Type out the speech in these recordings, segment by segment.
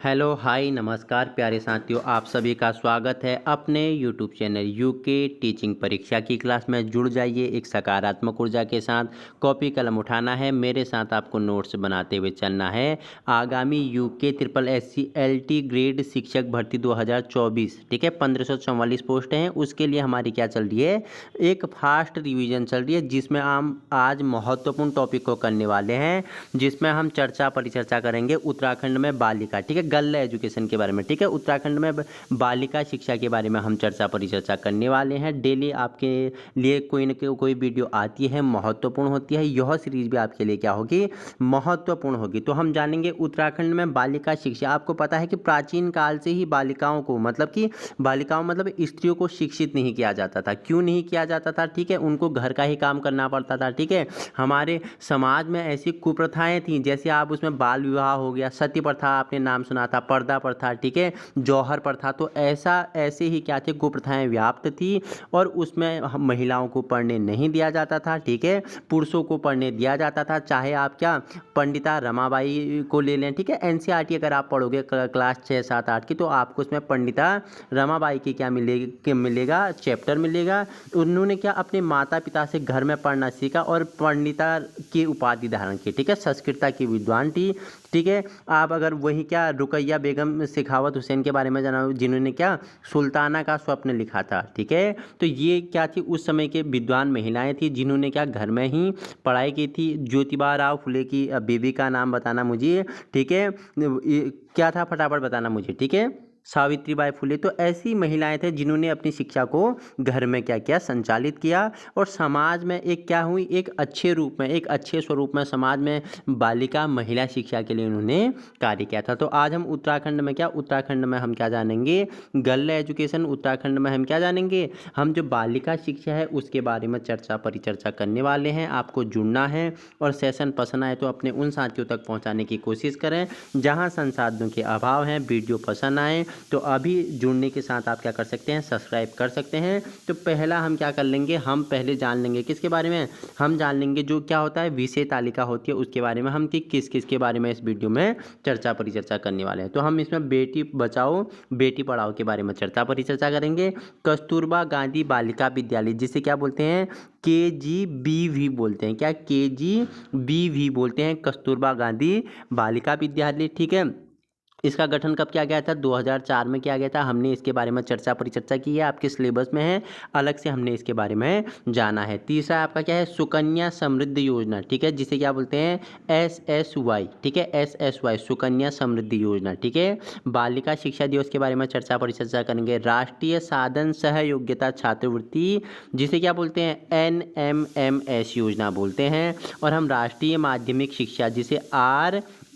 Hello hi नमस्कार प्यारे साथियों, आप सभी का स्वागत है अपने यूट्यूब चैनल यूके टीचिंग परीक्षा की क्लास में। जुड़ जाइए एक सकारात्मक ऊर्जा के साथ। कॉपी कलम उठाना है, मेरे साथ आपको नोट्स बनाते हुए चलना है। आगामी UK triple SC LT grade शिक्षक भर्ती 2024, ठीक है, 1544 पोस्ट हैं। उसके लिए हमारी क्या चल रही है, एक फास्ट रिवीजन चल रही है, जिसमें हम आज महत्वपूर्ण टॉपिक को करने वाले हैं, जिसमें हम चर्चा परिचर्चा करेंगे उत्तराखंड में बालिका, ठीक है, गर्ल एजुकेशन के बारे में, ठीक है, उत्तराखंड में बालिका शिक्षा के बारे में हम चर्चा परिचर्चा करने वाले हैं। डेली आपके लिए कोई न कोई वीडियो आती है, महत्वपूर्ण होती है। यह सीरीज भी आपके लिए क्या होगी, महत्वपूर्ण होगी। तो हम जानेंगे उत्तराखंड में बालिका शिक्षा। आपको पता है कि प्राचीन काल से ही बालिकाओं को मतलब स्त्रियों को शिक्षित नहीं किया जाता था। क्यों नहीं किया जाता था, ठीक है, उनको घर का ही काम करना पड़ता था, ठीक है। हमारे समाज में ऐसी कुप्रथाएं थीं, जैसे आप उसमें बाल विवाह हो गया, सती प्रथा आपने नाम सुना था, पर्दा प्रथा, ठीक है, जौहर प्रथा। तो ऐसे ही क्या थे, कुप्रथाएं व्याप्त थी, और उसमें महिलाओं को पढ़ने नहीं दिया जाता था, ठीक है, पुरुषों को पढ़ने दिया जाता था। चाहे आप क्या पंडिता रमाबाई को ले लें, ठीक है, एनसीईआरटी अगर आप पढ़ोगे क्लास 6, 7, 8 की, तो आपको उसमें पंडिता रमाबाई की क्या मिलेगा चैप्टर मिलेगा। उन्होंने क्या अपने माता पिता से घर में पढ़ना सीखा और पंडिता की उपाधि धारण की, ठीक है, संस्कृता की विद्वान थी, ठीक है। आप अगर वही क्या रुकैया बेगम शेखावत हुसैन के बारे में जाना, जिन्होंने क्या सुल्ताना का स्वप्न लिखा था, ठीक है। तो ये क्या थी, उस समय के विद्वान महिलाएं थी, जिन्होंने क्या घर में ही पढ़ाई की थी। ज्योतिबा राव फुले की बीवी का नाम बताना मुझे, ठीक है, क्या था फटाफट बताना मुझे, ठीक है, सावित्रीबाई फुले। तो ऐसी महिलाएं थे जिन्होंने अपनी शिक्षा को घर में क्या किया, संचालित किया, और समाज में एक क्या हुई, एक अच्छे रूप में, एक अच्छे स्वरूप में समाज में बालिका महिला शिक्षा के लिए उन्होंने कार्य किया था। तो आज हम उत्तराखंड में हम क्या जानेंगे, गर्ल एजुकेशन। उत्तराखंड में हम क्या जानेंगे, हम जो बालिका शिक्षा है उसके बारे में चर्चा परिचर्चा करने वाले हैं। आपको जुड़ना है, और सेशन पसंद आए तो अपने उन साथियों तक पहुंचाने की कोशिश करें जहां संसाधनों के अभाव है। वीडियो पसंद आए तो अभी जुड़ने के साथ आप क्या कर सकते हैं, सब्सक्राइब कर सकते हैं। तो पहला हम क्या कर लेंगे, हम पहले जान लेंगे किसके बारे में, हम जान लेंगे जो क्या होता है विषय तालिका होती है, उसके बारे में हम कि किस किस के बारे में इस वीडियो में चर्चा परिचर्चा करने वाले हैं। तो हम इसमें बेटी बचाओ बेटी पढ़ाओ के बारे में चर्चा परिचर्चा करेंगे। कस्तूरबा गांधी बालिका विद्यालय, जिसे क्या बोलते हैं, KGBV बोलते हैं, क्या KGBV बोलते हैं, कस्तूरबा गांधी बालिका विद्यालय, ठीक है। इसका गठन कब किया गया था, 2004 में किया गया था। हमने इसके बारे में चर्चा परिचर्चा की है, आपके सिलेबस में है, अलग से हमने इसके बारे में जाना है। तीसरा आपका क्या है, सुकन्या समृद्धि योजना, ठीक है, जिसे क्या बोलते हैं, SSY, ठीक है, SSY सुकन्या समृद्धि योजना, ठीक है। बालिका शिक्षा दिवस के बारे में चर्चा परिचर्चा करेंगे। राष्ट्रीय साधन सह योग्यता छात्रवृत्ति, जिसे क्या बोलते हैं, NMMS योजना बोलते हैं। और हम राष्ट्रीय माध्यमिक शिक्षा, जिसे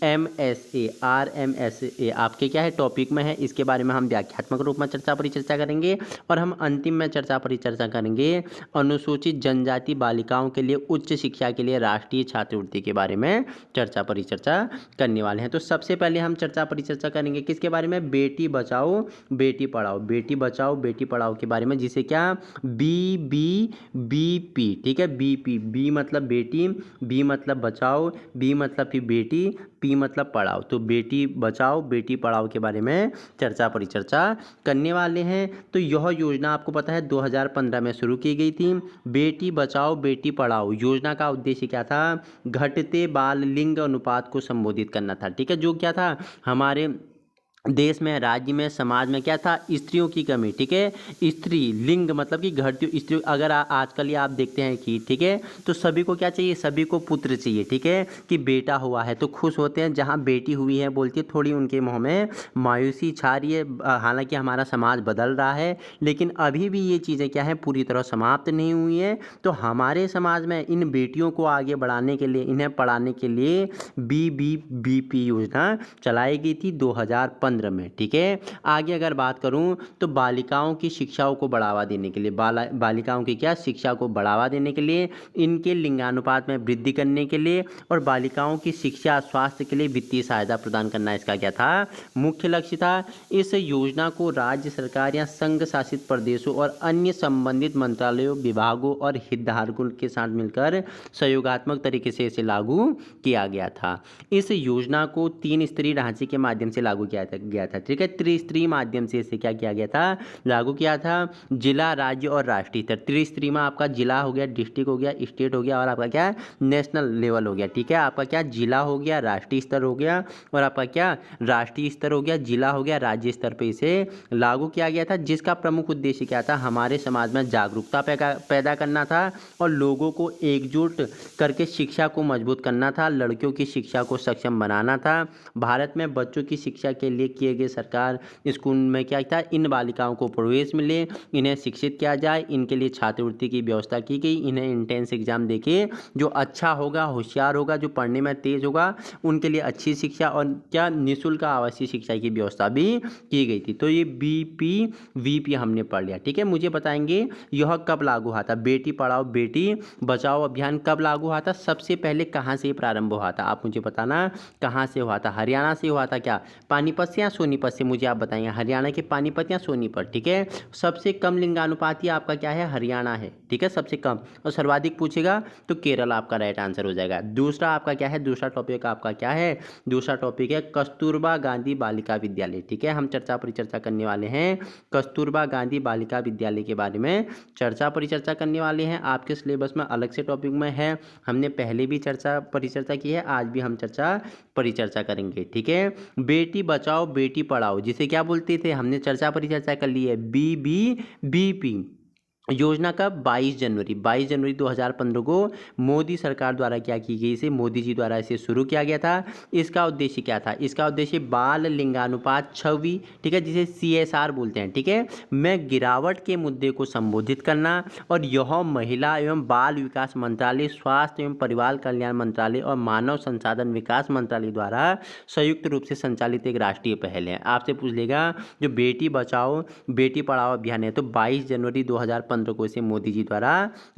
RMSA आपके क्या है टॉपिक में है, इसके बारे में हम व्याख्यात्मक रूप में चर्चा परिचर्चा करेंगे। और हम अंतिम में चर्चा परिचर्चा करेंगे अनुसूचित जनजाति बालिकाओं के लिए उच्च शिक्षा के लिए राष्ट्रीय छात्रवृत्ति के बारे में चर्चा परिचर्चा करने वाले हैं। तो सबसे पहले हम चर्चा परिचर्चा करेंगे किसके बारे में, बेटी बचाओ बेटी पढ़ाओ, बेटी बचाओ बेटी पढ़ाओ के बारे में, जिसे क्या BBBP, ठीक है, बी मतलब बेटी, बी मतलब बचाओ, बी मतलब फिर बेटी, पी मतलब पढ़ाओ। तो बेटी बचाओ बेटी पढ़ाओ के बारे में चर्चा परिचर्चा करने वाले हैं। तो यह योजना आपको पता है 2015 में शुरू की गई थी। बेटी बचाओ बेटी पढ़ाओ योजना का उद्देश्य क्या था, घटते बाल लिंग अनुपात को संबोधित करना था, ठीक है। जो क्या था, हमारे देश में, राज्य में, समाज में क्या था, स्त्रियों की कमी, ठीक है। स्त्री लिंग मतलब कि घटती स्त्री, अगर आजकल ये आप देखते हैं कि, ठीक है, तो सभी को क्या चाहिए, सभी को पुत्र चाहिए, ठीक है, कि बेटा हुआ है तो खुश होते हैं, जहाँ बेटी हुई है बोलती है थोड़ी उनके मुंह में मायूसी छा रही है। हालांकि हमारा समाज बदल रहा है, लेकिन अभी भी ये चीज़ें क्या है, पूरी तरह समाप्त नहीं हुई हैं। तो हमारे समाज में इन बेटियों को आगे बढ़ाने के लिए, इन्हें पढ़ाने के लिए BBBP योजना चलाई गई थी 2015 में, ठीक है। आगे अगर बात करूं तो बालिकाओं की शिक्षाओं को बढ़ावा देने के लिए, बालिकाओं की क्या शिक्षा को बढ़ावा देने के लिए, इनके लिंगानुपात में वृद्धि करने के लिए, और बालिकाओं की शिक्षा स्वास्थ्य के लिए वित्तीय सहायता प्रदान करना, इसका क्या था, मुख्य लक्ष्य था। इस योजना को राज्य सरकार या संघ शासित प्रदेशों और अन्य संबंधित मंत्रालयों, विभागों और हितधारकों के साथ मिलकर सहयोगात्मक तरीके से इसे लागू किया गया था। इस योजना को 3 स्तरीय ढांचे के माध्यम से लागू किया गया था। ठीक है, त्रिस्तरीय माध्यम से इसे क्या किया गया था, लागू किया था। जिला, राज्य और राष्ट्रीय स्तर। त्रिस्तरीय में आपका जिला हो गया, डिस्ट्रिक्ट हो गया, स्टेट हो गया और आपका क्या नेशनल लेवल हो गया। ठीक है, आपका क्या जिला हो गया, राष्ट्रीय स्तर हो गया और आपका क्या राष्ट्रीय स्तर हो गया, जिला हो गया, राज्य स्तर पे इसे लागू किया गया था, जिसका प्रमुख उद्देश्य क्या था, हमारे समाज में जागरूकता पैदा करना था और लोगों को एकजुट करके शिक्षा को मजबूत करना था, लड़कियों की शिक्षा को सक्षम बनाना था। भारत में बच्चों की शिक्षा के लिए किए गए सरकार स्कूल में क्या था, इन बालिकाओं को प्रवेश मिले, इन्हें शिक्षित किया जाए, इनके लिए छात्रवृत्ति की व्यवस्था की गई, इन्हें इंट्रेंस एग्जाम देके जो अच्छा होगा, होशियार होगा, जो पढ़ने में तेज होगा, उनके लिए अच्छी शिक्षा और क्या निःशुल्क आवासीय शिक्षा की व्यवस्था भी की गई थी। तो ये BPVP हमने पढ़ लिया। ठीक है, मुझे बताएंगे यह कब लागू हुआ था, बेटी पढ़ाओ बेटी बचाओ अभियान कब लागू हुआ था, सबसे पहले कहाँ से प्रारंभ हुआ था, आप मुझे बताना कहाँ से हुआ था। हरियाणा से हुआ था क्या, पानीपत से या सोनीपत से, मुझे आप बताएंगे हरियाणा के पानीपत या सोनीपत। ठीक है, सबसे कम लिंगानुपाती आपका क्या है, हरियाणा है। ठीक है, सबसे कम, और सर्वाधिक पूछेगा तो केरल आपका राइट आंसर हो जाएगा। दूसरा आपका क्या है, दूसरा टॉपिक आपका क्या है, दूसरा टॉपिक है कस्तूरबा गांधी बालिका विद्यालय। ठीक है, हम चर्चा परिचर्चा करने वाले हैं कस्तूरबा गांधी बालिका विद्यालय के बारे में चर्चा परिचर्चा करने वाले हैं। आपके सिलेबस में अलग से टॉपिक में है, हमने पहले भी चर्चा परिचर्चा की है, आज भी हम चर्चा परिचर्चा करेंगे। ठीक है, बेटी बचाओ बेटी पढ़ाओ जिसे क्या बोलते थे, हमने चर्चा परिचर्चा कर ली है, BBBP योजना का 22 जनवरी 2015 को मोदी सरकार द्वारा क्या की गई, इसे मोदी जी द्वारा इसे शुरू किया गया था। इसका उद्देश्य क्या था, इसका उद्देश्य बाल लिंगानुपात छवि, ठीक है, जिसे CSR बोलते हैं, ठीक है, में गिरावट के मुद्दे को संबोधित करना, और यह महिला एवं बाल विकास मंत्रालय, स्वास्थ्य एवं परिवार कल्याण मंत्रालय और मानव संसाधन विकास मंत्रालय द्वारा संयुक्त रूप से संचालित एक राष्ट्रीय पहल है। आपसे पूछ लेगा जो बेटी बचाओ बेटी पढ़ाओ अभियान है, तो 22 जनवरी 2015 को इसे मोदी जी द्वारा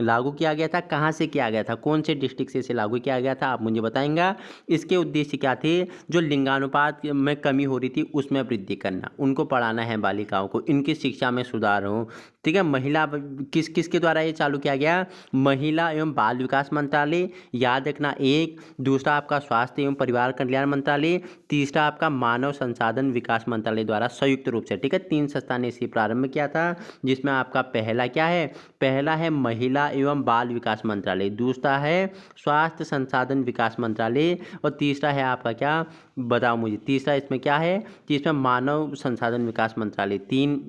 लागू किया गया था। कहाँ से किया गया था, कौन से डिस्ट्रिक्ट से इसे लागू किया गया था, आप मुझे बताएंगा। इसके उद्देश्य क्या थे, जो लिंगानुपात में कमी हो रही थी उसमें वृद्धि करना, उनको पढ़ाना है बालिकाओं को, इनकी शिक्षा में सुधार हो। ठीक है, महिला किसके द्वारा ये चालू किया गया, महिला एवं बाल विकास मंत्रालय, याद रखना एक, दूसरा आपका स्वास्थ्य एवं परिवार कल्याण मंत्रालय, तीसरा आपका मानव संसाधन विकास मंत्रालय द्वारा संयुक्त रूप से। ठीक है, 3 संस्था ने इसे प्रारंभ किया था, जिसमें आपका पहला क्या है, पहला है महिला एवं बाल विकास मंत्रालय, दूसरा है स्वास्थ्य संसाधन विकास मंत्रालय और तीसरा है आपका क्या, बताओ मुझे, तीसरा इसमें क्या है, इसमें मानव संसाधन विकास मंत्रालय। 3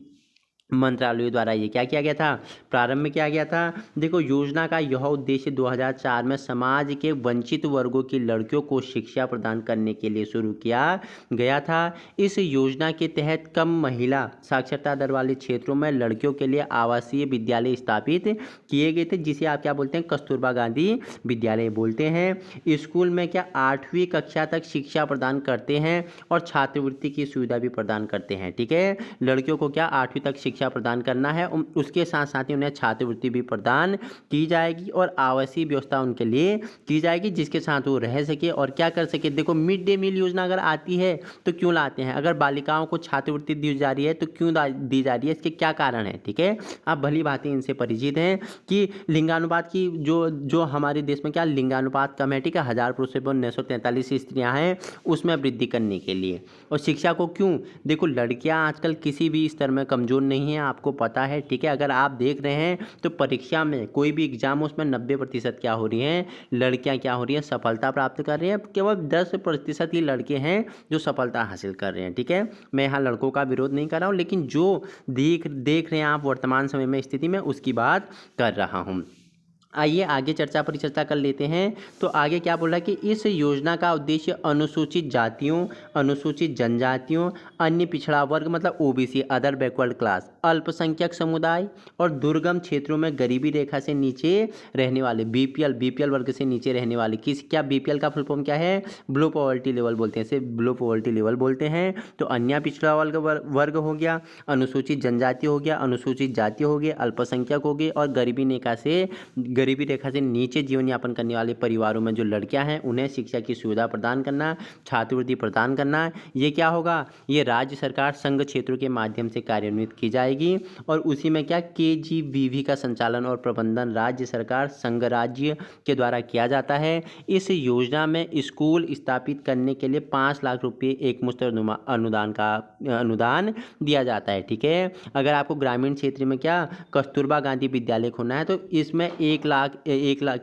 मंत्रालयों द्वारा ये क्या किया गया था, प्रारंभ किया गया था। देखो, योजना का यह उद्देश्य 2004 में समाज के वंचित वर्गों की लड़कियों को शिक्षा प्रदान करने के लिए शुरू किया गया था। इस योजना के तहत कम महिला साक्षरता दर वाले क्षेत्रों में लड़कियों के लिए आवासीय विद्यालय स्थापित किए गए थे, जिसे आप क्या बोलते हैं, कस्तूरबा गांधी विद्यालय बोलते हैं। स्कूल में क्या 8वीं कक्षा तक शिक्षा प्रदान करते हैं और छात्रवृत्ति की सुविधा भी प्रदान करते हैं। ठीक है, लड़कियों को क्या 8वीं तक शिक्षा प्रदान करना है, उसके साथ साथ ही उन्हें छात्रवृत्ति भी प्रदान की जाएगी और आवासीय व्यवस्था उनके लिए की जाएगी, जिसके साथ वो रह सके और क्या कर सके। देखो, मिड डे मील योजना अगर आती है तो क्यों लाते हैं, अगर बालिकाओं को छात्रवृत्ति दी जा रही है तो क्यों दी जा रही है, इसके क्या कारण है। ठीक है, आप भली भांति इनसे परिचित हैं कि लिंगानुपात की जो हमारे देश में क्या लिंगानुपात कम है, ठीक है, 1000 पुरुषों पर 943 स्त्रियां हैं, उसमें वृद्धि करने के लिए। और शिक्षा को क्यों, देखो लड़कियां आजकल किसी भी स्तर में कमजोर नहीं है, आपको पता है। ठीक है, अगर आप देख रहे हैं तो परीक्षा में कोई भी एग्जाम हो उसमें 90% क्या हो रही हैं, लड़कियां क्या हो रही हैं, सफलता प्राप्त कर रही हैं। केवल 10% ही लड़के हैं जो सफलता हासिल कर रहे हैं। ठीक है, मैं यहाँ लड़कों का विरोध नहीं कर रहा हूँ, लेकिन जो देख रहे हैं आप वर्तमान समय में स्थिति में, उसकी बात कर रहा हूँ। आइए आगे चर्चा परिचर्चा कर लेते हैं। तो आगे क्या बोला कि इस योजना का उद्देश्य अनुसूचित जातियों, अनुसूचित जनजातियों, अन्य पिछड़ा वर्ग मतलब OBC अदर बैकवर्ड क्लास, अल्पसंख्यक समुदाय और दुर्गम क्षेत्रों में गरीबी रेखा से नीचे रहने वाले BPL वर्ग से नीचे रहने वाले, क्या BPL का फुल फॉर्म क्या है, बिलो पॉवर्टी लेवल बोलते हैं, इसे बिलो पॉवर्टी लेवल बोलते हैं। तो अन्य पिछड़ा वर्ग हो गया, अनुसूचित जनजाति हो गया, अनुसूचित जाति हो गए, अल्पसंख्यक हो गए और गरीबी रेखा से गरीबी रेखा से नीचे जीवन यापन करने वाले परिवारों में जो लड़कियां हैं उन्हें शिक्षा की सुविधा प्रदान करना, छात्रवृत्ति प्रदान करना। ये क्या होगा, ये राज्य सरकार संघ क्षेत्रों के माध्यम से कार्यान्वित की जाएगी और उसी में क्या KGBV का संचालन और प्रबंधन राज्य सरकार संघ राज्य के द्वारा किया जाता है। इस योजना में स्कूल स्थापित करने के लिए 5 लाख रुपए एकमुश्त अनुदान दिया जाता है। ठीक है, अगर आपको ग्रामीण क्षेत्र में क्या कस्तूरबा गांधी विद्यालय खोलना है तो इसमें 1 लाख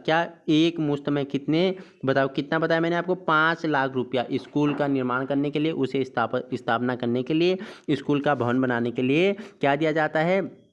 क्या एक मुश्त में कितने बताओ, कितना बताया मैंने आपको, 5 लाख रुपया स्कूल का निर्माण करने के लिए, उसे स्थापना करने के लिए, स्कूल का भवन बनाने के लिए क्या दिया जाता है,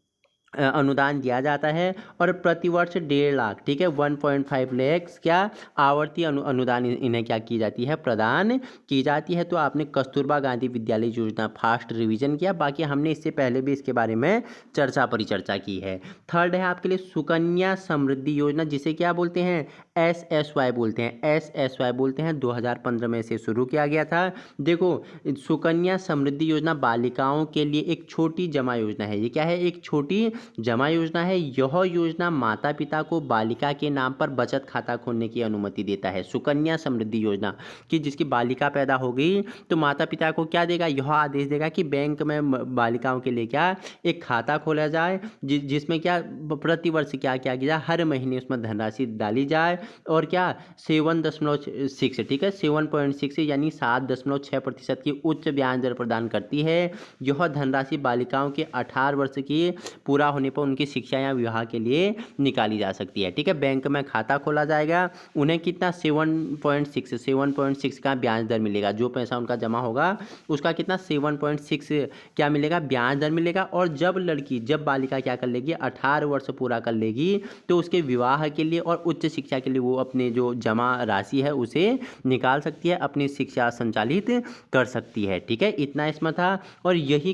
अनुदान दिया जाता है। और प्रतिवर्ष 1.5 लाख, ठीक है, 1.5 लाख क्या आवर्ती अनुदान इन्हें क्या की जाती है, प्रदान की जाती है। तो आपने कस्तूरबा गांधी विद्यालय योजना फास्ट रिवीजन किया, बाकी हमने इससे पहले भी इसके बारे में परिचर्चा की है। थर्ड है आपके लिए सुकन्या समृद्धि योजना, जिसे क्या बोलते हैं, SSY बोलते हैं, SSY बोलते हैं। 2015 में इसे शुरू किया गया था। देखो, सुकन्या समृद्धि योजना बालिकाओं के लिए एक छोटी जमा योजना है। ये क्या है, एक छोटी जमा योजना है। यह योजना माता पिता को बालिका के नाम पर बचत खाता खोलने की अनुमति देता है। सुकन्या समृद्धि योजना कि जिसकी बालिका पैदा हो गई तो माता पिता को क्या देगा, यह आदेश देगा कि बैंक में बालिकाओं के लिए क्या एक खाता खोला जाए, जिसमें क्या प्रतिवर्ष क्या किया जाए, हर महीने उसमें धनराशि डाली जाए और क्या 7.6, ठीक है, 7.6 यानी 7.6% की उच्च ब्याज दर प्रदान करती है। यह धनराशि बालिकाओं के 18 वर्ष की पूरा होने पर उनकी शिक्षा या विवाह के लिए निकाली जा सकती है। ठीक है, बैंक में खाता खोला जाएगा, उन्हें कितना 7.6 का ब्याज दर मिलेगा। जो पैसा उनका जमा होगा उसका कितना 7.6 क्या मिलेगा, ब्याज दर मिलेगा। और जब बालिका क्या कर लेगी, 18 वर्ष पूरा कर लेगी तो उसके विवाह के लिए और उच्च शिक्षा के लिए वो अपने जो जमा राशि है उसे निकाल सकती है, अपनी शिक्षा संचालित कर सकती है। ठीक है, इतना इसमें था। और यही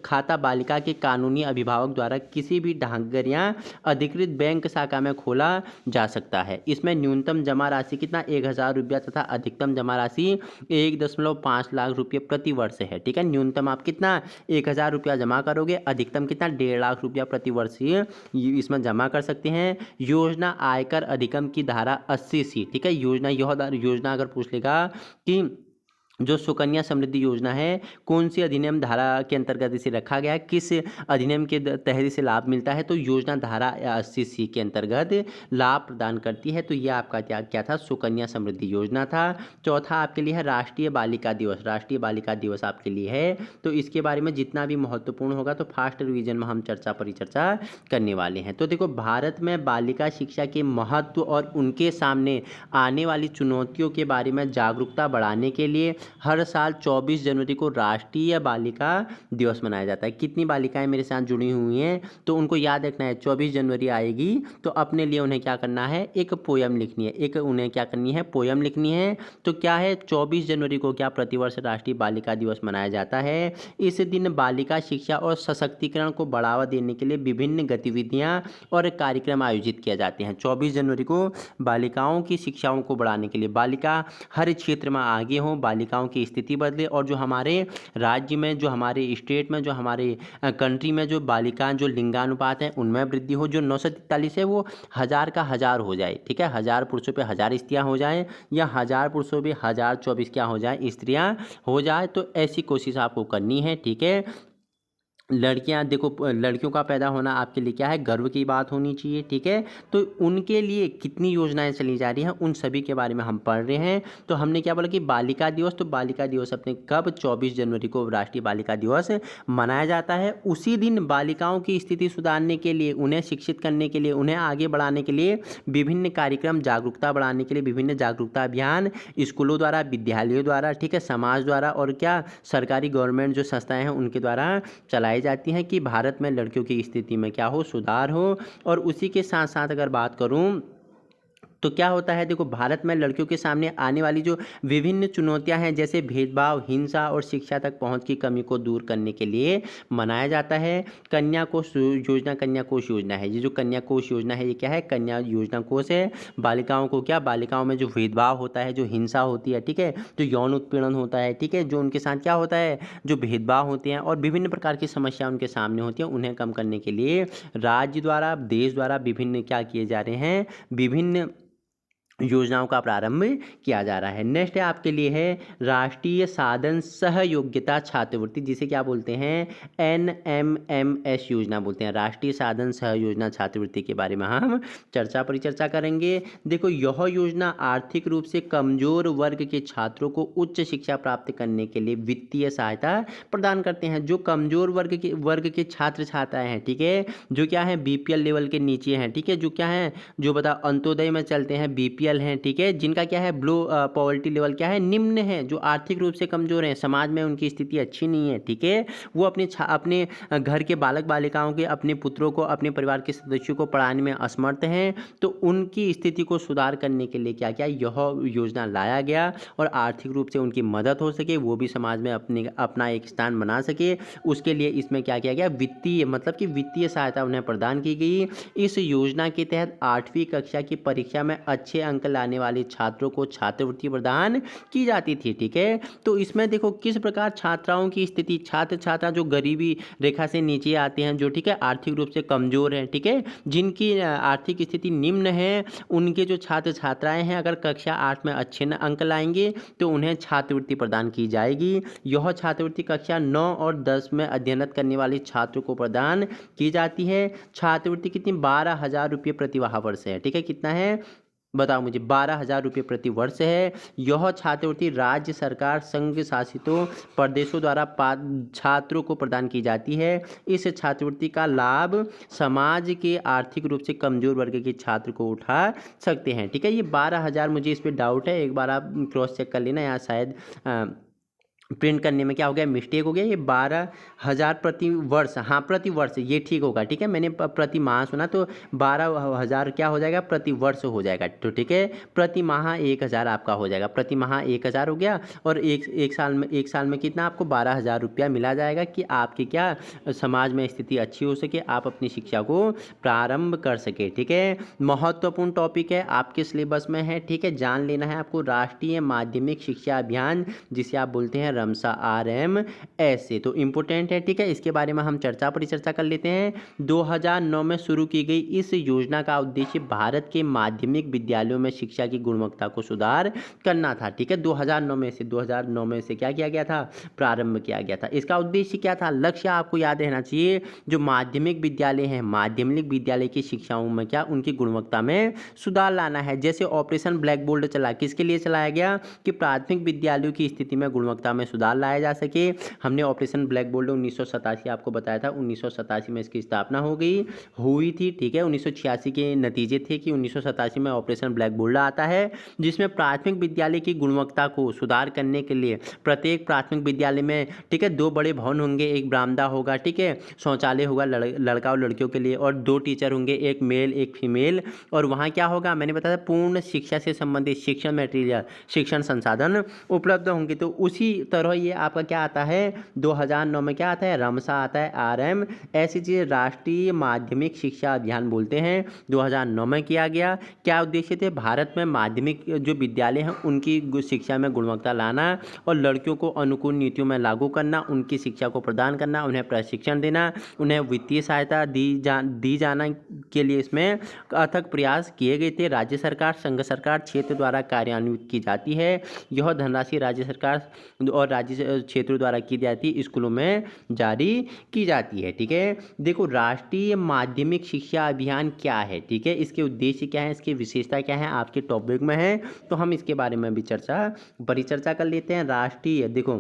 खाता बालिका के कानूनी अभिभावक द्वारा किसी भी डाकघर या अधिकृत बैंक शाखा में खोला जा सकता है। इसमें न्यूनतम जमा राशि कितना 1,000 रुपया तथा अधिकतम जमा राशि 1.5 लाख रुपये प्रति वर्ष है। ठीक है, न्यूनतम आप कितना 1,000 रुपया जमा करोगे, अधिकतम कितना 1.5 लाख रुपया प्रति वर्ष इसमें जमा कर सकते हैं। योजना आयकर अधिनियम की धारा 80C, ठीक है, योजना अगर पूछ लेगा कि जो सुकन्या समृद्धि योजना है कौन सी अधिनियम धारा के अंतर्गत इसे रखा गया है, किस अधिनियम के तहत इसे लाभ मिलता है, तो योजना धारा 80C के अंतर्गत लाभ प्रदान करती है। तो यह आपका क्या था, सुकन्या समृद्धि योजना था। चौथा आपके लिए है राष्ट्रीय बालिका दिवस। राष्ट्रीय बालिका दिवस आपके लिए है, तो इसके बारे में जितना भी महत्वपूर्ण होगा तो फास्ट रिवीजन में हम परिचर्चा करने वाले हैं। तो देखो, भारत में बालिका शिक्षा के महत्व और उनके सामने आने वाली चुनौतियों के बारे में जागरूकता बढ़ाने के लिए हर साल 24 जनवरी को राष्ट्रीय बालिका दिवस मनाया जाता है। कितनी बालिकाएं मेरे साथ जुड़ी हुई हैं, तो उनको याद रखना है 24 जनवरी आएगी तो अपने लिए उन्हें क्या करना है, एक पोयम लिखनी है, उन्हें क्या करनी है, पोयम लिखनी है। तो क्या है, 24 जनवरी को क्या प्रतिवर्ष राष्ट्रीय बालिका दिवस मनाया जाता है। इस दिन बालिका शिक्षा और सशक्तिकरण को बढ़ावा देने के लिए विभिन्न गतिविधियां और कार्यक्रम आयोजित किए जाते हैं। 24 जनवरी को बालिकाओं की शिक्षाओं को बढ़ाने के लिए, बालिका हर क्षेत्र में आगे हो, बालिकाओं की स्थिति बदले और जो हमारे राज्य में, जो हमारे स्टेट में, जो हमारे कंट्री में जो बालिकाएं जो लिंगानुपात है उनमें वृद्धि हो। जो 943 है वो 1000 का 1000 हो जाए। ठीक है, 1000 पुरुषों पे 1000 स्त्रियां हो जाएं, या 1000 पुरुषों पे 1024 क्या हो जाए, स्त्रियां हो जाए। तो ऐसी कोशिश आपको करनी है। ठीक है, लड़कियां देखो, लड़कियों का पैदा होना आपके लिए क्या है, गर्व की बात होनी चाहिए। ठीक है, तो उनके लिए कितनी योजनाएं चली जा रही हैं उन सभी के बारे में हम पढ़ रहे हैं। तो हमने क्या बोला कि बालिका दिवस, तो बालिका दिवस अपने कब 24 जनवरी को राष्ट्रीय बालिका दिवस मनाया जाता है। उसी दिन बालिकाओं की स्थिति सुधारने के लिए, उन्हें शिक्षित करने के लिए, उन्हें आगे बढ़ाने के लिए विभिन्न कार्यक्रम, जागरूकता बढ़ाने के लिए विभिन्न जागरूकता अभियान स्कूलों द्वारा, विद्यालयों द्वारा, ठीक है, समाज द्वारा और क्या सरकारी गवर्नमेंट जो संस्थाएं हैं उनके द्वारा चलाए जाती हैं कि भारत में लड़कियों की स्थिति में क्या हो, सुधार हो। और उसी के साथ साथ अगर बात करूं तो क्या होता है, देखो भारत में लड़कियों के सामने आने वाली जो विभिन्न चुनौतियां हैं, जैसे भेदभाव, हिंसा और शिक्षा तक पहुंच की कमी को दूर करने के लिए मनाया जाता है कन्या कोष योजना। कन्या कोष योजना है, ये जो कन्या कोष योजना है, ये क्या है, कन्या योजना कोष है। बालिकाओं को क्या, बालिकाओं में जो भेदभाव होता है, जो हिंसा होती है, ठीक है, जो यौन उत्पीड़न होता है, ठीक है, जो उनके साथ क्या होता है, जो भेदभाव होते हैं और विभिन्न प्रकार की समस्या उनके सामने होती हैं, उन्हें कम करने के लिए राज्य द्वारा, देश द्वारा विभिन्न क्या किए जा रहे हैं, विभिन्न योजनाओं का प्रारंभ किया जा रहा है। नेक्स्ट है आपके लिए है राष्ट्रीय साधन सहयोग्यता छात्रवृत्ति, जिसे क्या बोलते हैं, NMMS योजना बोलते हैं। राष्ट्रीय साधन सहयोजना छात्रवृत्ति के बारे में हम परिचर्चा करेंगे। देखो यह योजना आर्थिक रूप से कमजोर वर्ग के छात्रों को उच्च शिक्षा प्राप्त करने के लिए वित्तीय सहायता प्रदान करते हैं। जो कमजोर वर्ग के छात्र छात्राएं हैं, ठीक है, जो क्या है BPL लेवल के नीचे हैं, ठीक है, जो क्या है, जो बता अंत्योदय में चलते हैं, BPL हैं, ठीक है, जिनका क्या है ब्लो पॉवर्टी लेवल क्या है, निम्न है, जो आर्थिक रूप से कमजोर हैं, समाज में उनकी स्थिति अच्छी नहीं है, ठीक है, वो अपने घर के बालक बालिकाओं के, अपने पुत्रों को, अपने परिवार के सदस्यों को पढ़ाने में असमर्थ हैं, तो उनकी स्थिति को सुधार करने के लिए क्या क्या यह योजना लाया गया और आर्थिक रूप से उनकी मदद हो सके, वो भी समाज में अपना एक स्थान बना सके, उसके लिए इसमें क्या किया गया, वित्तीय मतलब कि वित्तीय सहायता उन्हें प्रदान की गई। इस योजना के तहत 8वीं कक्षा की परीक्षा में अच्छे अंक लाने वाले छात्रों को छात्रवृत्ति प्रदान की जाती थी, ठीक है। तो इसमें देखो किस प्रकार छात्राओं की स्थिति, छात्र जो गरीबी रेखा से नीचे आते हैं, जो ठीक है आर्थिक रूप से कमजोर हैं, ठीक है, जिनकी आर्थिक स्थिति निम्न है, उनके जो छात्र छात्राएं हैं, अगर कक्षा 8 में अच्छे अंक लाएंगे तो उन्हें छात्रवृत्ति प्रदान की जाएगी। यह छात्रवृत्ति कक्षा 9 और 10 में अध्ययनरत करने वाले छात्रों को प्रदान की जाती है। छात्रवृत्ति कितनी, 12,000 रुपये प्रति वर्ष है, ठीक है, कितना है बताओ मुझे, 12,000 रुपये प्रति वर्ष है। यह छात्रवृत्ति राज्य सरकार, संघ शासितों प्रदेशों द्वारा छात्रों को प्रदान की जाती है। इस छात्रवृत्ति का लाभ समाज के आर्थिक रूप से कमजोर वर्ग के छात्र को उठा सकते हैं, ठीक है। ये 12,000, मुझे इस पर डाउट है, एक बार आप क्रॉस चेक कर लेना, यहाँ शायद प्रिंट करने में क्या हो गया, मिस्टेक हो गया। ये 12,000 प्रति वर्ष, हाँ प्रति वर्ष, ये ठीक होगा, ठीक है, मैंने प्रति माह सुना, तो 12,000 क्या हो जाएगा, प्रति वर्ष हो जाएगा, तो ठीक है, प्रति माह 1,000 आपका हो जाएगा, प्रति माह 1,000 हो गया, और एक साल में कितना आपको 12,000 रुपया मिला जाएगा कि आपकी क्या समाज में स्थिति अच्छी हो सके, आप अपनी शिक्षा को प्रारंभ कर सके, ठीक है। महत्वपूर्ण टॉपिक है, आपके सिलेबस में है, ठीक है, जान लेना है आपको, राष्ट्रीय माध्यमिक शिक्षा अभियान, जिसे आप बोलते हैं रमसा RMS से, तो इम्पोर्टेंट है, ठीक है। इसके बारे में हम परिचर्चा कर लेते हैं। 2009 में शुरू की गई इस योजना का उद्देश्य भारत के माध्यमिक विद्यालयों में शिक्षा की गुणवत्ता को सुधार करना था, ठीक है। 2009 में से क्या किया गया था, प्रारंभ किया गया था। इसका उद्देश्य क्या था, लक्ष्य आपको याद रहना चाहिए, जो माध्यमिक विद्यालय हैं, माध्यमिक विद्यालय की शिक्षाओं में क्या, उनकी गुणवत्ता में सुधार लाना है। जैसे ऑपरेशन ब्लैक बोर्ड चला, किसके लिए चलाया गया, कि प्राथमिक विद्यालयों की स्थिति में गुणवत्ता में सुधार लाया जा सके। हमने ऑपरेशन ब्लैक बोर्ड 1987 आपको बताया था, 1987 में इसकी स्थापना हुई थी, ठीक है। 1986 के नतीजे थे कि 1987 में ऑपरेशन ब्लैक बोर्ड आता है, जिसमें प्राथमिक विद्यालय की गुणवत्ता को सुधार करने के लिए प्रत्येक प्राथमिक विद्यालय में, ठीक है, 2 बड़े भवन होंगे, एक बरामदा होगा, ठीक है, शौचालय होगा लड़का और लड़कियों के लिए, और 2 टीचर होंगे, एक मेल एक फीमेल, और वहाँ क्या होगा, मैंने बताया पूर्ण शिक्षा से संबंधित शिक्षण मटेरियल, शिक्षण संसाधन उपलब्ध होंगे। तो उसी तरह ये आपका क्या आता है, 2009 में क्या आता है, रमसा आता है, RM ऐसी चीज़ राष्ट्रीय माध्यमिक शिक्षा अभियान बोलते हैं, 2009 में किया गया। क्या उद्देश्य थे, भारत में माध्यमिक जो विद्यालय हैं उनकी शिक्षा में गुणवत्ता लाना और लड़कियों को अनुकूल नीतियों में लागू करना, उनकी शिक्षा को प्रदान करना, उन्हें प्रशिक्षण देना, उन्हें वित्तीय सहायता दी जाना के लिए इसमें अथक प्रयास किए गए थे। राज्य सरकार, संघ सरकार, क्षेत्र द्वारा कार्यान्वित की जाती है। यह धनराशि राज्य सरकार और राज्य क्षेत्रों द्वारा की जाती है, स्कूलों में जारी की जाती है, ठीक है। देखो राष्ट्रीय माध्यमिक शिक्षा अभियान क्या है, ठीक है, इसके उद्देश्य क्या है, इसकी विशेषता क्या है, आपके टॉपिक में है, तो हम इसके बारे में भी परिचर्चा कर लेते हैं। राष्ट्रीय, देखो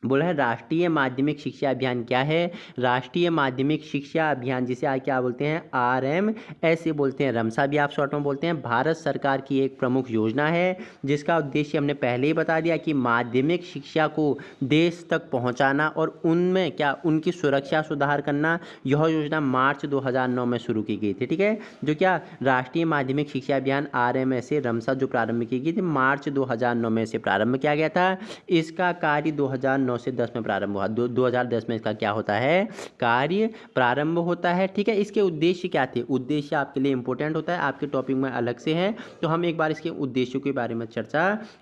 बोला है राष्ट्रीय माध्यमिक शिक्षा अभियान क्या है? राष्ट्रीय माध्यमिक शिक्षा अभियान, जिसे आप क्या बोलते हैं, RMS बोलते हैं, रमसा भी आप शॉर्ट में बोलते हैं, भारत सरकार की एक प्रमुख योजना है जिसका उद्देश्य हमने पहले ही बता दिया कि माध्यमिक शिक्षा को देश तक पहुंचाना और उनमें क्या उनकी सुरक्षा सुधार करना। यह योजना मार्च 2009 में शुरू की गई थी। ठीक है, जो क्या राष्ट्रीय माध्यमिक शिक्षा अभियान RMS से रमसा जो प्रारंभ की गई थी मार्च 2009 में से प्रारंभ किया गया था। इसका कार्य 2009 से 10 में प्रारंभ हुआ। 2010 में इसका क्या होता है, कार्य प्रारंभ होता है। ठीक है, इसके उद्देश्य क्या थे? उद्देश्य आपके लिए इंपॉर्टेंट होता है, आपके टॉपिक में अलग से है, तो हम एक बार इसके उद्देश्यों के बारे में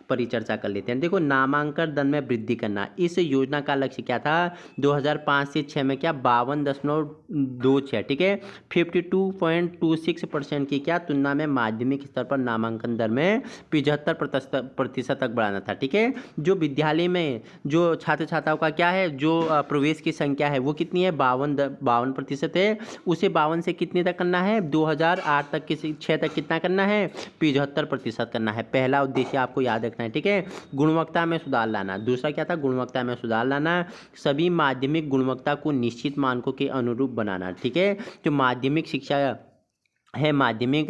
परिचर्चा कर लेते हैं। देखो, नामांकन दर में वृद्धि करना, इस योजना का लक्ष्य क्या था? 2005 से 6 में क्या 52.26, ठीक है, 52.26% की क्या तुलना में माध्यमिक स्तर पर नामांकन दर में 75% तक बढ़ाना था। ठीक है, जो विद्यालय में जो छात्र छात्राओं का क्या है, जो प्रवेश की संख्या है वो कितनी है, 52% है, उसे 52 से कितने तक करना है, 2008 तक 6 तक कितना करना है, 75% करना है। पहला उद्देश्य आपको याद रखना है। ठीक है, गुणवत्ता में सुधार लाना। दूसरा क्या था, गुणवत्ता में सुधार लाना, सभी माध्यमिक गुणवत्ता को निश्चित मानकों के अनुरूप बनाना। ठीक है, जो माध्यमिक शिक्षा है, माध्यमिक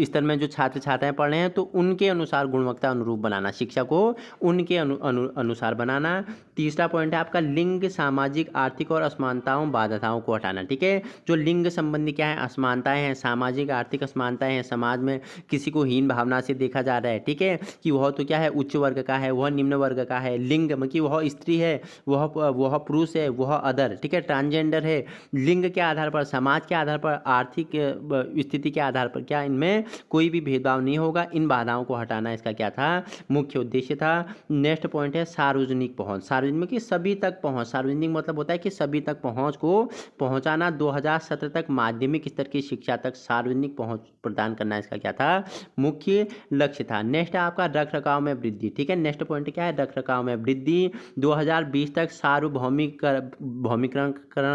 स्तर में जो छात्र छात्राएं पढ़ रहे हैं तो उनके अनुसार गुणवत्ता अनुरूप बनाना, शिक्षा को उनके अनुसार बनाना। तीसरा पॉइंट है आपका लिंग, सामाजिक, आर्थिक और असमानताओं बाधाओं को हटाना। ठीक है, जो लिंग संबंधी क्या है, असमानताएं हैं, सामाजिक आर्थिक असमानताएं हैं, समाज में किसी को हीन भावना से देखा जा रहा है। ठीक है, कि वह तो क्या है, उच्च वर्ग का है, वह निम्न वर्ग का है, लिंग मतलब वह स्त्री है, वह पुरुष है, वह अदर, ठीक है, ट्रांसजेंडर है। लिंग के आधार पर, समाज के आधार पर, आर्थिक स्थिति के आधार पर क्या इनमें कोई भी भेदभाव नहीं होगा। इन बाधाओं को हटाना इसका क्या था, मुख्य उद्देश्य था। नेक्स्ट पॉइंट है सार्वजनिक पहुंच। सार्वजनिक की सभी तक पहुंच, सार्वजनिक मतलब होता है कि सभी तक पहुंच को पहुंचाना। 2017 तक माध्यमिक स्तर की शिक्षा तक सार्वजनिक पहुंच प्रदान करना इसका क्या था, मुख्य लक्ष्य था। नेक्स्ट है आपका रख रखाव में वृद्धि। ठीक है, नेक्स्ट पॉइंट क्या है, रख रखाव में वृद्धि। 2020 तक सार्वभौमिकरण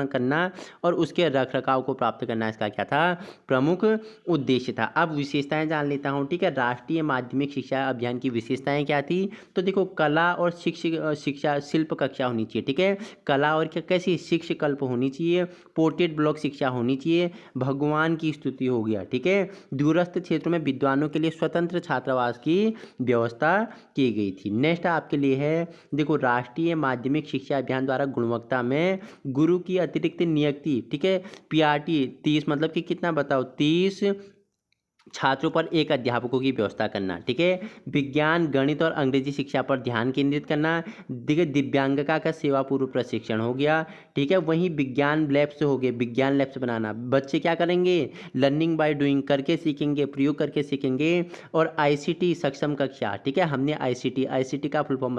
करना और उसके रख रखाव को प्राप्त करना इसका क्या था, प्रमुख उद्देश्य था। अब विशेषताएं जान लेता हूं। ठीक है, राष्ट्रीय माध्यमिक शिक्षा अभियान की विशेषताएं क्या थी? तो देखो, कला और शिक्षा शिल्प कक्षा होनी चाहिए। ठीक है, कला और क्या कैसी, शिक्षकल्प होनी चाहिए, पोर्ट्रेट ब्लॉक शिक्षा होनी चाहिए, भगवान की स्तुति हो गया। ठीक है, दूरस्थ क्षेत्रों में विद्वानों के लिए स्वतंत्र छात्रावास की व्यवस्था की गई थी। नेक्स्ट आपके लिए है, देखो, राष्ट्रीय माध्यमिक शिक्षा अभियान द्वारा गुणवत्ता में गुरु की अतिरिक्त नियुक्ति। ठीक है, PRT 30 मतलब कि कितना बताओ, 30 छात्रों पर एक अध्यापकों की व्यवस्था करना। ठीक है, विज्ञान, गणित और अंग्रेजी शिक्षा पर ध्यान केंद्रित करना। देखिए, दिव्यांगता का सेवा पूर्व प्रशिक्षण हो गया। ठीक है, वहीं विज्ञान लैब्स हो गए, विज्ञान लैब्स बनाना। बच्चे क्या करेंगे, लर्निंग बाय डूइंग, करके सीखेंगे, प्रयोग करके सीखेंगे। और ICT सक्षम कक्षा। ठीक है, हमने ICT का फुल फॉर्म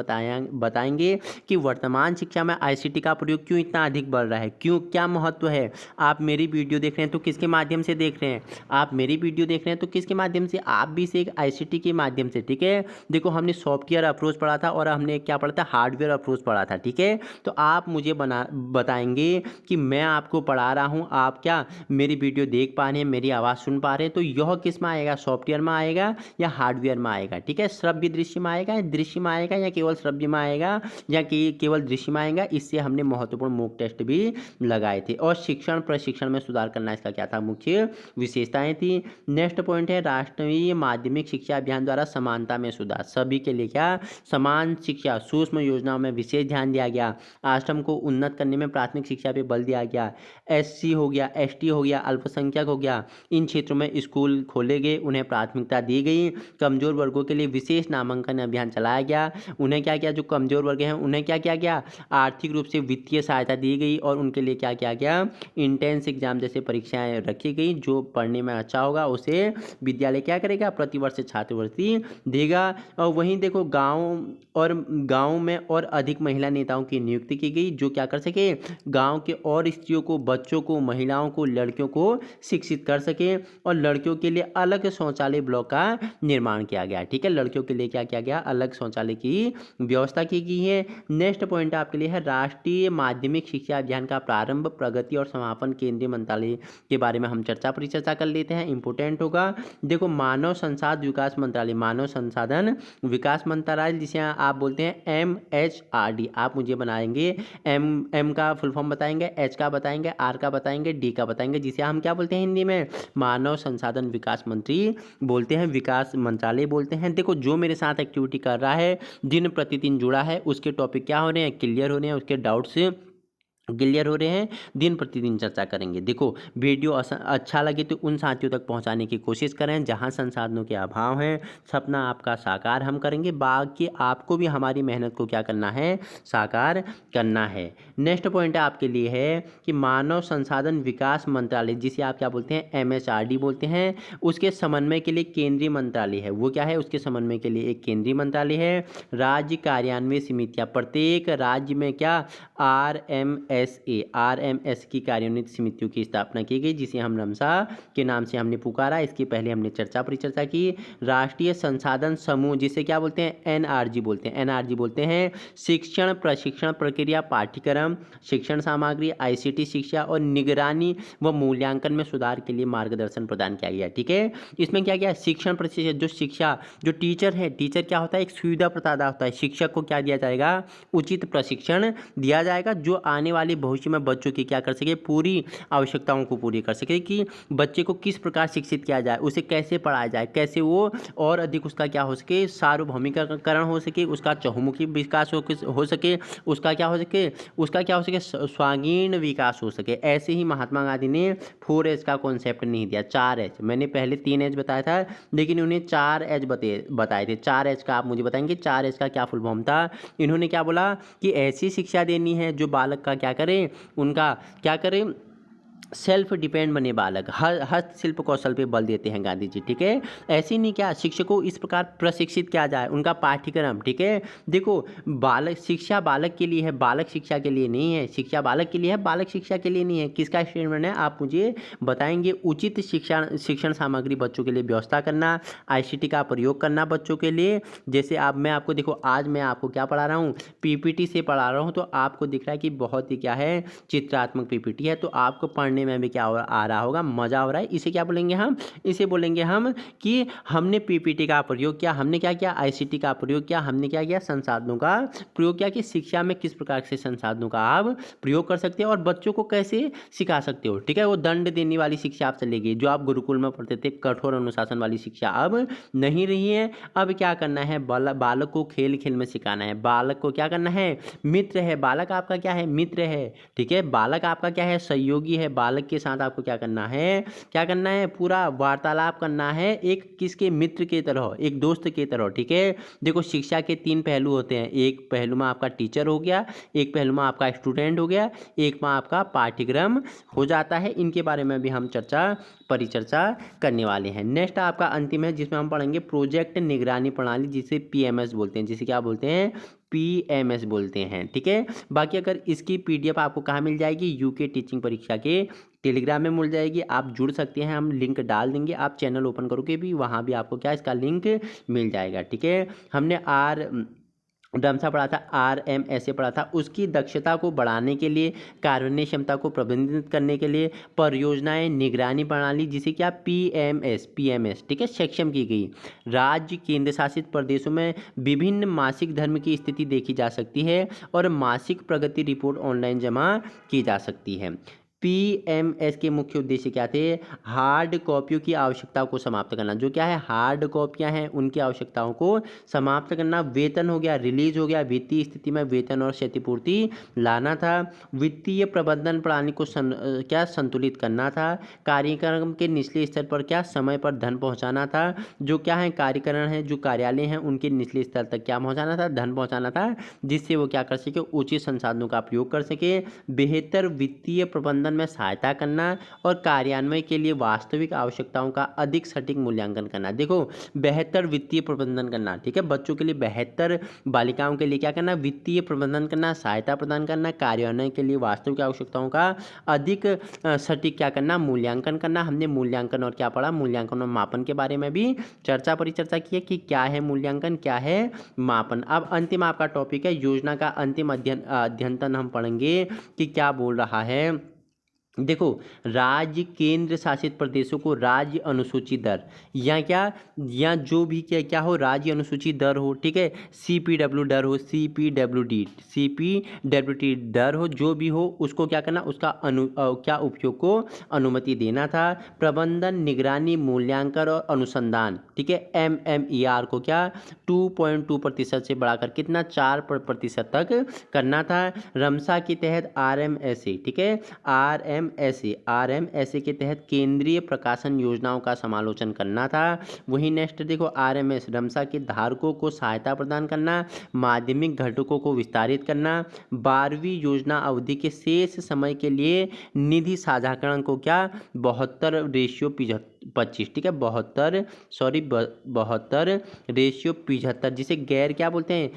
बताएंगे कि वर्तमान शिक्षा में ICT का प्रयोग क्यों इतना अधिक बढ़ रहा है, क्यों, क्या महत्व है। आप मेरी वीडियो देख रहे हैं तो किसके माध्यम से देख रहे हैं, आप मेरी वीडियो देख रहे हैं तो किसके माध्यम से, आप भी से एक ICT के माध्यम से। ठीक है, देखो, हमने सॉफ्टवेयर अप्रोच पढ़ा था और हमने क्या पढ़ा था, हार्डवेयर अप्रोच पढ़ा था। ठीक है, तो आप मुझे बताएंगे कि मैं आपको पढ़ा रहा हूं, आप क्या मेरी वीडियो देख पा रहे हैं, मेरी आवाज़ सुन पा रहे हैं, तो यह किस में आएगा, सॉफ्टवेयर में आएगा या हार्डवेयर में आएगा। ठीक है, श्रव्य दृश्य में आएगा, दृश्य में आएगा, या केवल श्रव्य में आएगा, या केवल दृश्य में आएगा। इससे हमने महत्वपूर्ण मॉक टेस्ट भी लगाए थे। और शिक्षण प्रशिक्षण में सुधार करना इसका क्या था, मुख्य विशेषताएं थी। नेक्स्ट पॉइंट है राष्ट्रीय माध्यमिक शिक्षा अभियान द्वारा समानता में सुधार। सभी के लिए क्या, समान शिक्षा, सूक्ष्म योजनाओं में विशेष ध्यान दिया गया। आश्रम को उन्नत करने में प्राथमिक शिक्षा पे बल दिया गया। SC हो गया, ST हो गया, अल्पसंख्यक हो गया, इन क्षेत्रों में स्कूल खोले गए, उन्हें प्राथमिकता दी गई। कमजोर वर्गों के लिए विशेष नामांकन अभियान चलाया गया। उन्हें क्या किया, जो कमजोर वर्ग हैं उन्हें क्या किया गया, आर्थिक रूप से वित्तीय सहायता दी गई और उनके लिए क्या किया गया, इंटेंस एग्जाम जैसे परीक्षाएं रखी गई। जो पढ़ने में अच्छा होगा उसे विद्यालय क्या करेगा, प्रतिवर्ष छात्रवृत्ति देगा। और वहीं देखो, गांव में और अधिक महिला नेताओं की नियुक्ति की गई, जो क्या कर सके, गांव के और स्त्रियों को, बच्चों को, महिलाओं को, लड़कियों को शिक्षित कर सके। और लड़कियों के लिए अलग शौचालय ब्लॉक का निर्माण किया गया। ठीक है, लड़कियों के लिए क्या किया गया, अलग शौचालय की व्यवस्था की गई है। नेक्स्ट पॉइंट आपके लिए है राष्ट्रीय माध्यमिक शिक्षा अभियान का प्रारंभ, प्रगति और समापन। केंद्रीय मंत्रालय के बारे में हम परिचर्चा कर लेते हैं, इंपोर्टेंट होगा। देखो मानव संसाधन विकास मंत्रालय, मानव संसाधन विकास मंत्रालय जिसे आप बोलते हैं MHRD, आप मुझे बनाएंगे एम का फुल फॉर्म बताएंगे, एच का बताएंगे, आर का बताएंगे, डी का बताएंगे, जिसे हम क्या बोलते हैं हिंदी में मानव संसाधन विकास मंत्री बोलते हैं, विकास मंत्रालय बोलते हैं। देखो जो मेरे साथ एक्टिविटी कर रहा है, दिन प्रतिदिन जुड़ा है, उसके टॉपिक क्या हो रहे हैं, क्लियर हो रहे हैं, उसके डाउट्स क्लियर हो रहे हैं, दिन प्रतिदिन चर्चा करेंगे। देखो वीडियो अच्छा लगे तो उन साथियों तक पहुंचाने की कोशिश करें जहां संसाधनों के अभाव हैं। सपना आपका साकार हम करेंगे, बाकी आपको भी हमारी मेहनत को क्या करना है, साकार करना है। नेक्स्ट पॉइंट आपके लिए है कि मानव संसाधन विकास मंत्रालय जिसे आप क्या बोलते हैं MHRD बोलते हैं, उसके समन्वय के लिए केंद्रीय मंत्रालय है। वो क्या है, उसके समन्वय के लिए एक केंद्रीय मंत्रालय है। राज्य कार्यान्वयन समितियाँ, प्रत्येक राज्य में क्या RMS की कार्यान्वित समितियों की स्थापना की गई, जिसे हम रमसा के नाम से हमने पुकारा। इसके पहले हमने परिचर्चा की। राष्ट्रीय संसाधन समूह जिसे क्या बोलते हैं NRG बोलते हैं, NRG बोलते हैं। शिक्षण प्रशिक्षण प्रक्रिया पाठ्यक्रम शिक्षण सामग्री ICT शिक्षा और निगरानी व मूल्यांकन में सुधार के लिए मार्गदर्शन प्रदान किया गया। ठीक है, इसमें क्या किया, शिक्षण प्रशिक्षण जो शिक्षा जो टीचर है, टीचर क्या होता है, एक सुविधा प्रदाता होता है। शिक्षक को क्या दिया जाएगा, उचित प्रशिक्षण दिया जाएगा जो आने वाले भविष्य में बच्चों की क्या कर सके, पूरी आवश्यकताओं को पूरी कर सके, कि बच्चे को किस प्रकार शिक्षित किया जाए, उसे कैसे पढ़ाया जाए, कैसे वो और अधिक उसका क्या हो सके, सार्वभौमिकरण हो सके, उसका चहुमुखी विकास हो सके, उसका क्या हो सके स्वांगीण विकास हो सके। ऐसे ही महात्मा गांधी ने 4H का कॉन्सेप्ट नहीं दिया, 4H। मैंने पहले 3H बताया था, लेकिन उन्हें 4H बताए थे। 4H का आप मुझे बताएंगे 4H का क्या फुल फॉर्म था। इन्होंने क्या बोला कि ऐसी शिक्षा देनी है जो बालक का क्या करे, उनका क्या करे, सेल्फ डिपेंड बने बालक। हस्तशिल्प कौशल पे बल देते हैं गांधी जी। ठीक है, ऐसे नहीं क्या, शिक्षकों इस प्रकार प्रशिक्षित किया जाए, उनका पाठ्यक्रम। ठीक है, देखो बालक शिक्षा बालक के लिए है, बालक शिक्षा के लिए नहीं है। शिक्षा बालक के लिए है, बालक शिक्षा के लिए नहीं है। किसका स्टेटमेंट है, आप मुझे बताएंगे। उचित शिक्षण सामग्री बच्चों के लिए व्यवस्था करना, ICT का प्रयोग करना बच्चों के लिए। जैसे आप मैं आपको देखो, आज मैं आपको क्या पढ़ा रहा हूँ, PPT से पढ़ा रहा हूँ, तो आपको दिख रहा है कि बहुत ही क्या है, चित्रात्मक PPT है, तो आपको पढ़ने में भी क्या आ रहा होगा, मजा हो रहा है। इसे क्या बोलेंगे हम, इसे बोलेंगे हम कि हमने PPT का प्रयोग किया, हमने क्या किया, ICT का प्रयोग किया, हमने क्या किया, संसाधनों का प्रयोग किया, कि शिक्षा में किस प्रकार से संसाधनों का आप प्रयोग कर सकते हो और बच्चों को कैसे सिखा सकते हो। ठीक है, वो दंड देने वाली शिक्षा आप चलेगी, जो आप गुरुकुल में पढ़ते थे, कठोर अनुशासन वाली शिक्षा अब नहीं रही है। अब क्या करना है, बालक को खेल खेल में सिखाना है, बालक को क्या करना है, मित्र है बालक, आपका क्या है, मित्र है। ठीक है, बालक आपका क्या है, सहयोगी है। बालक के साथ आपको क्या करना है, पूरा वार्तालाप करना है, एक किसके, मित्र के तरह, एक दोस्त के तरह। ठीक है, देखो शिक्षा के 3 पहलू होते हैं। एक पहलू में आपका टीचर हो गया, एक पहलू में आपका स्टूडेंट हो गया, एक में आपका पाठ्यक्रम हो जाता है। इनके बारे में भी हम परिचर्चा करने वाले हैं। नेक्स्ट आपका अंतिम है, जिसमें हम पढ़ेंगे प्रोजेक्ट निगरानी प्रणाली, जिसे PMS बोलते हैं, जिसे क्या बोलते हैं, PMS बोलते हैं। ठीक है, बाकी अगर इसकी PDF आपको कहाँ मिल जाएगी, UK टीचिंग परीक्षा के टेलीग्राम में मिल जाएगी, आप जुड़ सकते हैं, हम लिंक डाल देंगे। आप चैनल ओपन करोगे भी, वहाँ भी आपको क्या, इसका लिंक मिल जाएगा। ठीक है, हमने डमसा पढ़ा था, RMS पढ़ा था। उसकी दक्षता को बढ़ाने के लिए, कार्यान्वयन क्षमता को प्रबंधित करने के लिए परियोजनाएं निगरानी प्रणाली, जिसे क्या PMS ठीक है, सक्षम की गई। राज्य केंद्र शासित प्रदेशों में विभिन्न मासिक धर्म की स्थिति देखी जा सकती है और मासिक प्रगति रिपोर्ट ऑनलाइन जमा की जा सकती है। PMS के मुख्य उद्देश्य क्या थे, हार्ड कॉपियों की आवश्यकता को समाप्त करना, जो क्या है, हार्ड कॉपियां हैं उनकी आवश्यकताओं को समाप्त करना। वेतन हो गया, रिलीज हो गया, वित्तीय स्थिति में वेतन और क्षतिपूर्ति लाना था। वित्तीय प्रबंधन प्रणाली को संतुलित करना था। कार्यक्रम के निचले स्तर पर क्या, समय पर धन पहुंचाना था। जो क्या है, कार्यकरण है, जो कार्यालय हैं, उनके निचले स्तर तक क्या पहुंचाना था, धन पहुंचाना था, जिससे वो क्या कर सके, उचित संसाधनों का उपयोग कर सके। बेहतर वित्तीय प्रबंधन में सहायता करना और कार्यान्वयन के लिए वास्तविक आवश्यकताओं का अधिक सटीक मूल्यांकन करना। देखो बेहतर वित्तीय प्रबंधन करना, ठीक है, बच्चों के लिए बेहतर, बालिकाओं के लिए क्या करना, वित्तीय प्रबंधन करना, सहायता प्रदान करना, कार्यान्वयन के लिए वास्तविक आवश्यकताओं का अधिक सटीक क्या करना, मूल्यांकन करना। हमने मूल्यांकन और क्या पढ़ा, मूल्यांकन और मापन के बारे में भी परिचर्चा की है कि क्या है मूल्यांकन, क्या है मापन। अब अंतिम आपका टॉपिक है योजना का अंतिम अध्ययन हम पढ़ेंगे कि क्या बोल रहा है देखो, राज्य केंद्र शासित प्रदेशों को राज्य अनुसूचित दर या क्या या जो भी क्या क्या हो, राज्य अनुसूचित दर हो, ठीक है, सीपीडब्ल्यू दर हो, सीपीडब्ल्यूडी दर हो, जो भी हो उसको क्या करना, उसका क्या उपयोग को अनुमति देना था। प्रबंधन, निगरानी, मूल्यांकन और अनुसंधान, ठीक है, एमएमईआर को क्या 2.2% से बढ़ाकर कितना 4% तक करना था। रमसा के तहत आरएमएसए, ठीक है, आरएमएसए के तहत केंद्रीय प्रकाशन योजनाओं का समालोचन करना था। वहीं नेक्स्ट देखो, आरएमएस रमसा के धारकों को सहायता प्रदान करना, माध्यमिक घटकों को विस्तारित करना, 12वीं योजना अवधि के शेष समय के लिए निधि साझाकरण को क्या 72:25, ठीक है, 72:75, जिसे गैर क्या बोलते हैं,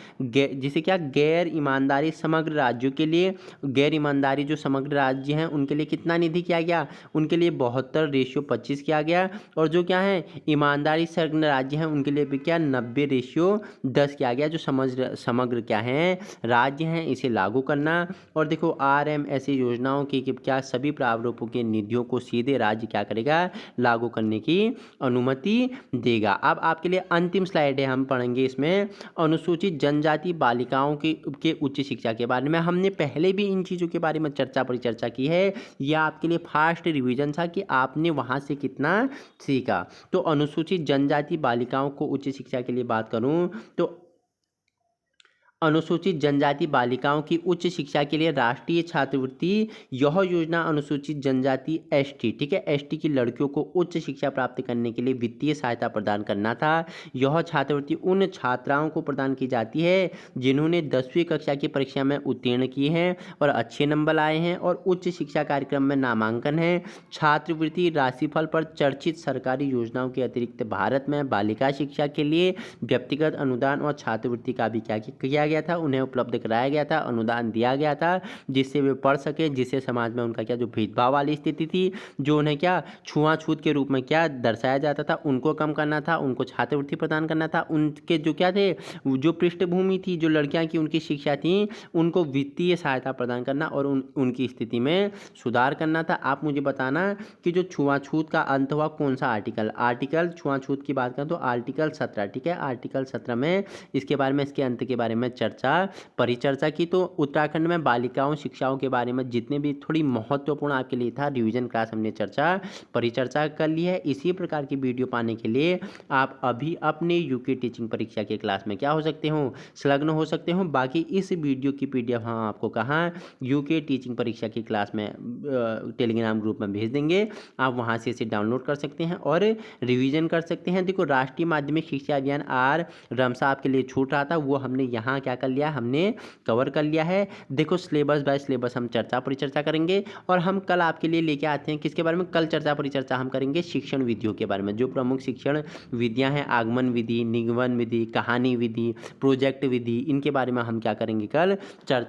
जिसे क्या गैर ईमानदारी समग्र राज्यों के लिए, गैर ईमानदारी जो समग्र राज्य हैं उनके लिए कितना निधि किया गया, उनके लिए 72:25 किया गया। और जो क्या है ईमानदारी संलग्न राज्य हैं उनके लिए भी क्या 90:10 किया गया। जो समग्र क्या है राज्य हैं इसे लागू करना। और देखो, आरएमएसए योजनाओं की क्या सभी प्रावधानों के निधियों को सीधे राज्य क्या करेगा, लागू करने की अनुमति देगा। अब आपके लिए अंतिम स्लाइड है, हम पढ़ेंगे इसमें अनुसूचित जनजाति बालिकाओं के उच्च शिक्षा के बारे में। हमने पहले भी इन चीज़ों के बारे में परिचर्चा की है। यह आपके लिए फास्ट रिवीजन था कि आपने वहाँ से कितना सीखा। तो अनुसूचित जनजाति बालिकाओं को उच्च शिक्षा के लिए बात करूँ तो अनुसूचित जनजाति बालिकाओं की उच्च शिक्षा के लिए राष्ट्रीय छात्रवृत्ति, यह योजना अनुसूचित जनजाति एसटी, ठीक है, एसटी की लड़कियों को उच्च शिक्षा प्राप्त करने के लिए वित्तीय सहायता प्रदान करना था। यह छात्रवृत्ति उन छात्राओं को प्रदान की जाती है जिन्होंने 10वीं कक्षा की परीक्षा में उत्तीर्ण किए हैं और अच्छे नंबर लाए हैं और उच्च शिक्षा कार्यक्रम में नामांकन है। छात्रवृत्ति राशिफल पर चर्चित सरकारी योजनाओं के अतिरिक्त भारत में बालिका शिक्षा के लिए व्यक्तिगत अनुदान और छात्रवृत्ति का भी क्या किया गया था, उन्हें उपलब्ध कराया गया था, अनुदान दिया गया था जिससे वे पढ़ सके, जिससे समाज में उनका क्या जो भेदभाव वाली स्थिति थी, जो उन्हें क्या छुआछूत के रूप में क्या दर्शाया जाता था, उनको कम करना था, उनको छात्रवृत्ति प्रदान करना था। उनके जो क्या थे, जो पृष्ठभूमि थी, जो लड़कियां की उनकी शिक्षा थी, उनको वित्तीय सहायता प्रदान करना और उनकी स्थिति में सुधार करना था। आप मुझे बताना कि जो छुआछूत का अंत हुआ कौन सा आर्टिकल छुआछूत की बात करें तो आर्टिकल 17, ठीक है, आर्टिकल 17 में इसके बारे में, इसके अंत के बारे में परिचर्चा की। तो उत्तराखंड में बालिकाओं शिक्षाओं के बारे में जितने भी थोड़ी महत्वपूर्ण आपके लिए था रिवीजन क्लास हमने परिचर्चा कर ली है। इसी प्रकार की वीडियो पाने के लिए आप अभी अपने यूके टीचिंग परीक्षा के क्लास में क्या हो सकते हो, संलग्न हो सकते हो। बाकी इस वीडियो की पीडीएफ हम आपको कहाँ यूके टीचिंग परीक्षा की क्लास में टेलीग्राम ग्रुप में भेज देंगे, आप वहाँ से इसे डाउनलोड कर सकते हैं और रिवीजन कर सकते हैं। देखो, राष्ट्रीय माध्यमिक शिक्षा अभियान रमसा आपके लिए छूट रहा था, वो हमने यहाँ क्या कर लिया, हमने कवर कर लिया है। देखो, सिलेबस बाय सिलेबस हम परिचर्चा करेंगे और हम कल आपके लिए लेके आते हैं किसके बारे में, कल परिचर्चा हम करेंगे शिक्षण विधियों के बारे में। जो प्रमुख शिक्षण विधियां हैं, आगमन विधि, निगमन विधि, कहानी विधि, प्रोजेक्ट विधि, इनके बारे में हम क्या करेंगे, कल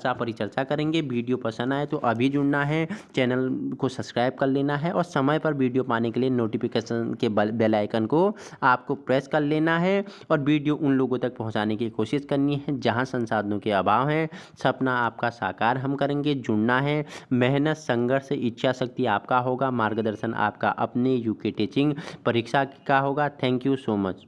परिचर्चा करेंगे। वीडियो पसंद आए तो अभी जुड़ना है, चैनल को सब्सक्राइब कर लेना है और समय पर वीडियो पाने के लिए नोटिफिकेशन के बेल आइकन को आपको प्रेस कर लेना है और वीडियो उन लोगों तक पहुंचाने की कोशिश करनी है जहां संसाधनों के अभाव है। सपना आपका साकार हम करेंगे, जुड़ना है। मेहनत, संघर्ष, इच्छा शक्ति आपका होगा, मार्गदर्शन आपका अपने यूके टीचिंग परीक्षा का होगा। Thank you so much.